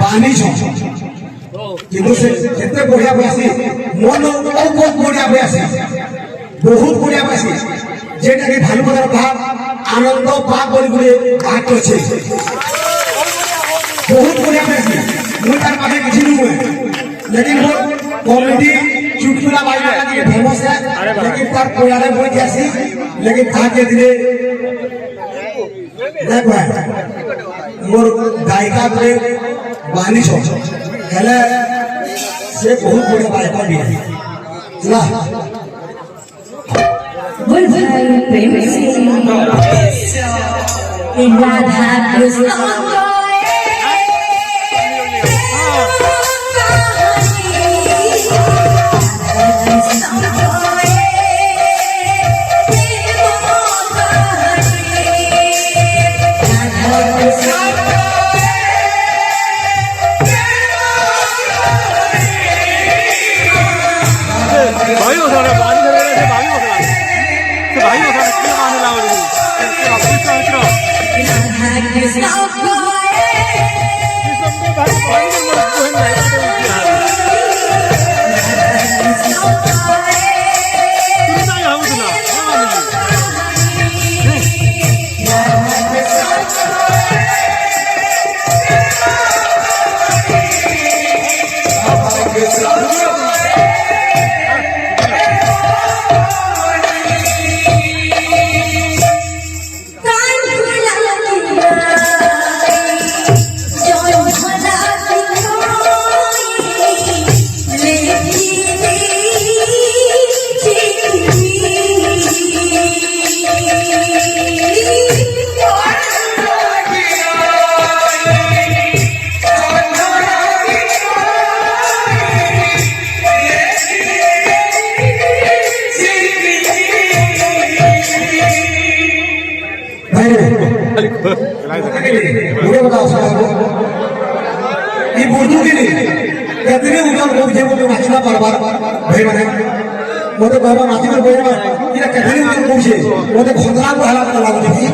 ବାନିଛ କିନ୍ତୁ ସେ କେତେ ବଢିଆ ବୟାସି ମନ ବହୁତ ବଢିଆ ବୟାସି ବହୁତ ବଢିଆ ବୟାସି যেটাকে ভালুকতার ভাব আনন্দ পাক বলি বলে ভাগ করছে বহুত বঢ়িয়া বয়াসি মুই তার পাখে কিছু নুহে लेकिन वो कॉमेडी चुटकुला वाला के फेमस है लेकिन तार कोयाले बोल जैसी लेकिन ताके दिले देखो मोर गायिका बोले बानी छो हेले से बहुत बड़ा गायिका भी है चला बुलबुल प्रेम से राधा कृष्ण भाई बसा रहा पानी धर रहे थे भाई बसा रहा से भाई बसा रहा क्या माने लाओ रे राधा कृष्ण भाई पानी में मत कोई नहीं कितना यहाँ उतना मुझे बताओ साहब ये बुर्दू के लिए कितने उधर लोग जो मुझे नाचना परवार भाई बने मुझे बाबा नाची कर बोले ना ये कितने उधर लोग से मुझे खंडरा को हालात लगा देखिए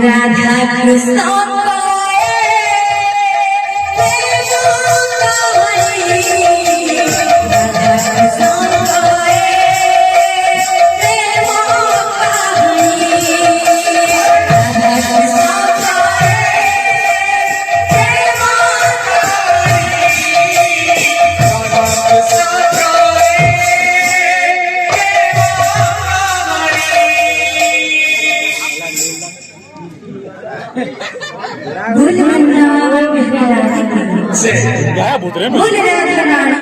राधा कृष्ण भूल मन्ना मेहरा से क्या है भूतरे में भूल राधा